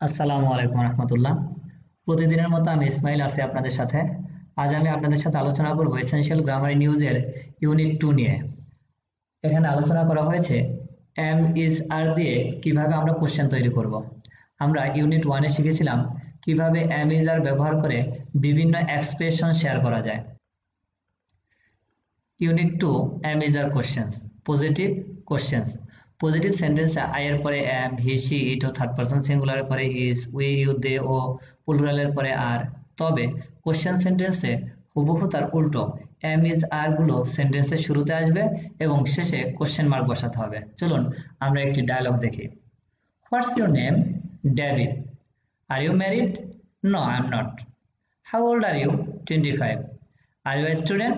আসসালামু আলাইকুম রহমতুল্লাহ। প্রতিদিনের মতো আমি ইসমাইল আছি আপনাদের সাথে। আজ আমি আপনাদের সাথে আলোচনা করব এসেনশিয়াল গ্রামার নিউজের ইউনিট 2 নিয়ে। এখানে আলোচনা করা হয়েছে এম ইজ আর দিয়ে কিভাবে আমরা কোশ্চেন তৈরি করব। আমরা ইউনিট 1-এ শিখেছিলাম কিভাবে এম ইজ আর ব্যবহার করে বিভিন্ন এক্সপ্রেশন শেয়ার করা যায়। Unit 2 am is are questions, positive questions. Positive সেন্টেন্সে আই এর পরে এম, হি, শি, ইট ও থার্ড পারসন সিঙ্গুলারের পরে ইজ, উই, ইউ, দে ও প্লুরালের পরে আর। তবে কোশ্চেন সেন্টেন্সে হুবহু তার উল্টো, এম ইজ আর গুলো সেন্টেন্সের শুরুতে আসবে এবং শেষে কোশ্চেন মার্ক বসাতে হবে। চলুন আমরা একটি ডায়লগ দেখি। What's your name? David. Are you married? No, I am not. How old are you? 25. Are you a student?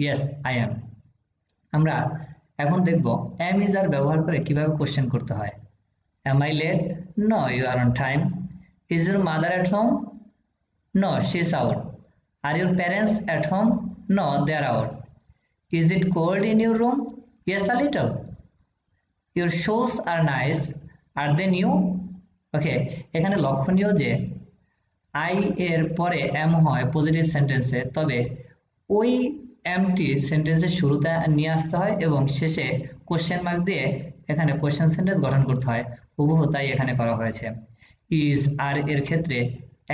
Yes, I am. আমরা এখন দেখব এম ইজ আর ব্যবহার করে কিভাবে কোশ্চেন করতে হয়। Am I late? No, you are on time. Is your mother at home? No, she's out. Are your parents at home? No, they are out. Is it cold in your room? Yes, a little. Your shoes are nice. Are they new? ওকে, এখানে লক্ষণীয় যে I এর পরে M হয় positive সেন্টেন্সে, তবে ওই MT সেন্টেন্সের শুরুতে নিয়ে আসতে হয় এবং শেষে কোশ্চেন মার্ক দিয়ে এখানে কোশ্চেন সেন্টেন্স গঠন করতে হয়। হুবহু তাই এখানে করা হয়েছে। ইজ আর এর ক্ষেত্রে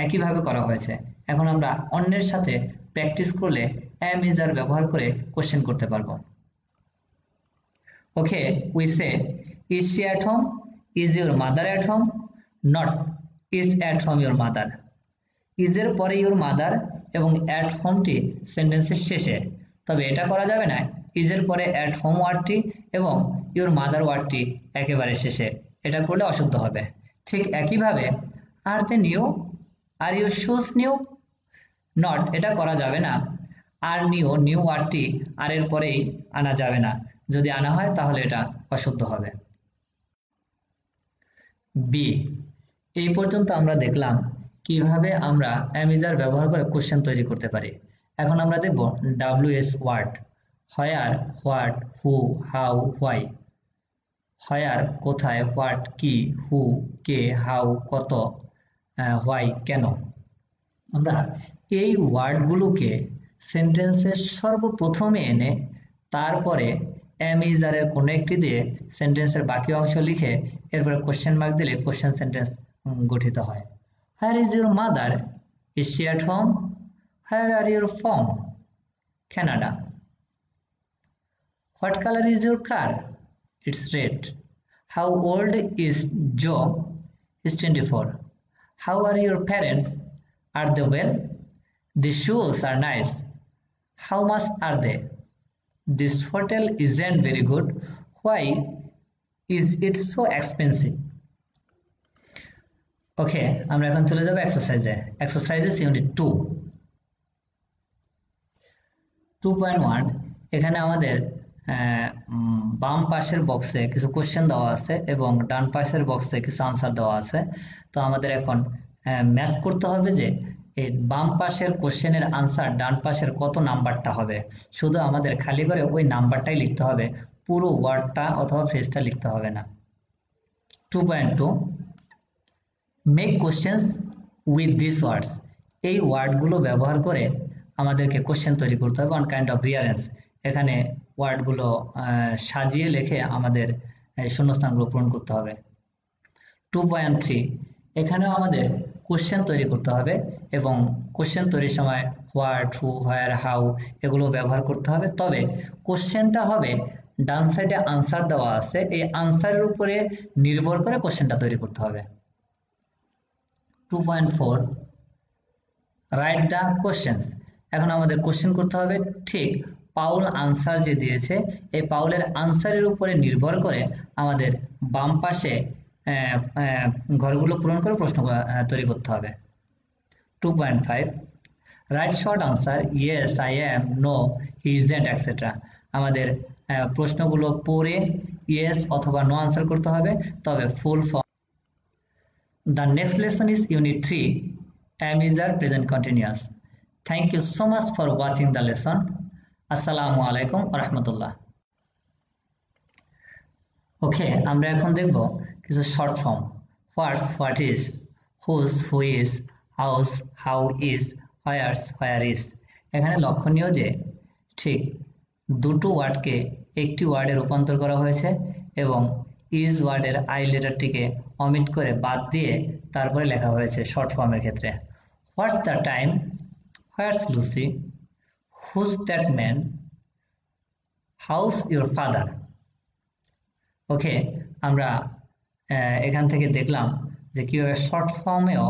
একইভাবে করা হয়েছে। এখন আমরা অন্যের সাথে প্র্যাকটিস করলে এম ইজ আর ব্যবহার করে কোশ্চেন করতে পারবো। Okay, we say is she at home? Is your mother at home? Not is at home your mother. ইজের পরে ইউর মাদার এবং অ্যাট হোমটি সেন্টেন্সের শেষে, তবে এটা করা যাবে না ইজের পরে অ্যাট হোম ওয়ার্ডটি এবং ইউর মাদার ওয়ার্ডটি একেবারে শেষে। এটা করলে অশুদ্ধ হবে। ঠিক একইভাবে are they new? Are you shoes new? Not, এটা করা যাবে না। আর নিউ ওয়ার্ডটি আর এর পরেই আনা যাবে না। যদি আনা হয় তাহলে এটা অশুদ্ধ হবে। বি, এই পর্যন্ত আমরা দেখলাম কিভাবে আমরা অ্যামিজার ব্যবহার করে কোশ্চেন তৈরি করতে পারি। এখন আমরা দেখব ডাব্লিউএস word. Where, what, who, how, why. Where কোথায়, হোয়াট কি, হু কে, হাউ কত, হোয়াই কেন। আমরা এই ওয়ার্ডগুলোকে সেন্টেন্সের সর্বপ্রথমে এনে তারপরে অ্যামিজারের কোনো একটি দিয়ে সেন্টেন্সের বাকি অংশ লিখে এরপরে কোশ্চেন মার্ক দিলে কোশ্চেন সেন্টেন্স গঠিত হয়। Where is your mother? Is she at home? Where are your from? Canada. What colour is your car? It's red. How old is Joe? Is 24. How are your parents? Are they well? The shoes are nice. How much are they? This hotel isn't very good. Why is it so expensive? ওকে, আমরা এখন চলে যাব এক্সারসাইজে। Exercises unit 2 2.1। এখানে আমাদের বাম পাশের বক্সে কিছু কোশ্চেন দেওয়া আছে এবং ডান পাশের বক্সে কিছু আনসার দেওয়া আছে। তো আমাদের এখন ম্যাচ করতে হবে যে এই বাম পাশের কোশ্চেনের আনসার ডান পাশের কত নাম্বারটা হবে। শুধু আমাদের খালি করে ওই নাম্বারটাই লিখতে হবে, পুরো ওয়ার্ডটা অথবা ফ্রেজটা লিখতে হবে না। 2.2 make questions with this words. এই ওয়ার্ডগুলো ব্যবহার করে আমাদেরকে কোশ্চেন তৈরি করতে হবে অন কাইন্ড অফ রিয়ারেন্স। এখানে ওয়ার্ডগুলো সাজিয়ে লিখে আমাদের শূন্যস্থানগুলো পূরণ করতে হবে। 2.3 এখানেও আমাদের কোশ্চেন তৈরি করতে হবে এবং কোশ্চেন তৈরির সময় হোয়াট, হু, হোয়ার, হাউ এগুলো ব্যবহার করতে হবে। তবে কোশ্চেনটা হবে ডান সাইডে আনসার দেওয়া আছে, এই আনসারের উপরে নির্ভর করে কোশ্চেনটা তৈরি করতে হবে। 2.4 রাইট দ্য কোশ্চেন্স। এখন আমাদের কোশ্চেন করতে হবে ঠিক পাউল আনসার যে দিয়েছে এই পাউলের আনসারের উপরে নির্ভর করে আমাদের বাম পাশে ঘরগুলো পূরণ করে প্রশ্ন তৈরি করতে হবে। 2.5 write short answer yes, I am, no, he isn't etcetera. আমাদের প্রশ্নগুলো পড়ে ইয়েস অথবা নো আনসার করতে হবে, তবে full form. The next lesson is Unit 3, am is are present continuous. Thank you so much for watching the lesson. Assalamu alaikum wa rahmatullah. Okay, আমরা এখন দেখব কিছু short form. What's, what is, whose, who is, how's, how is, where's, where is. এখানে লক্ষণীয় যে ঠিক দুটো ওয়ার্ডকে একটি ওয়ার্ডে রূপান্তর করা হয়েছে এবং ইজ ওয়ার্ডের আই লেটারটিকে অমিট করে বাদ দিয়ে তারপরে লেখা হয়েছে শর্ট ফর্মের ক্ষেত্রে। What's the time, what's Lucy, whose that man, how's your father. Okay, আমরা এখান থেকে দেখলাম যে কিভাবে শর্ট ফর্মেও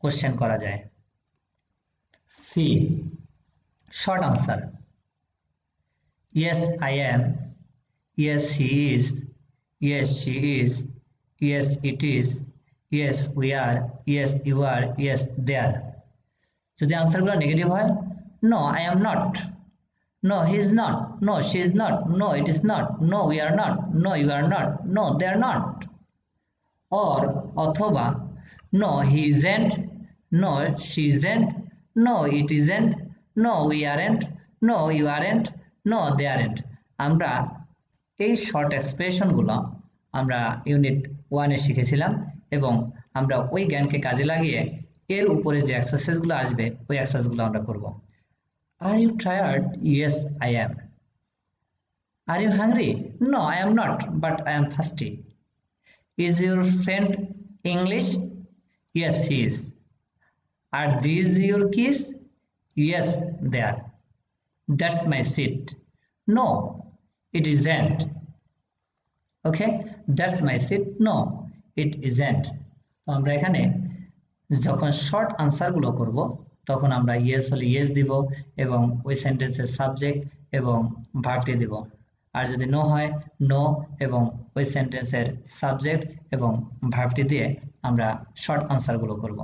কোশ্চেন করা যায়। See, short answer. Yes I am, yes he is, yes she is, yes it is, yes we are, yes you are, yes they are. যদি আনসারগুলো নেগেটিভ হয়, no I am not, no he is not, no she is not, no it is not, no we are not, no you are not, no they are not, or অথবা no he isn't, no she isn't, no it isn't, no we aren't, no you aren't, no they aren't। আমরা এই short এক্সপ্রেশনগুলো আমরা unit 1-এ শিখেছিলাম এবং আমরা ওই জ্ঞানকে কাজে লাগিয়ে এর উপরে যে এক্সারসাইজগুলো আসবে ওই এক্সারসাইজগুলো আমরা করব। Are you tired? Yes, I am. Are you hungry? No, I am not, but I am thirsty. Is your friend English? Yes, he is. Are these your keys? Yes, they are. That's my seat. No, it isn't. Okay, that's my seat. No, it isn't. তো আমরা এখানে যখন short আনসারগুলো করব তখন আমরা yes হলে yes দিব এবং ওই সেন্টেন্সের সাবজেক্ট এবং ভার্বটি দিব, আর যদি নো হয় নো এবং ওই সেন্টেন্সের সাবজেক্ট এবং ভার্বটি দিয়ে আমরা শর্ট আনসারগুলো করব।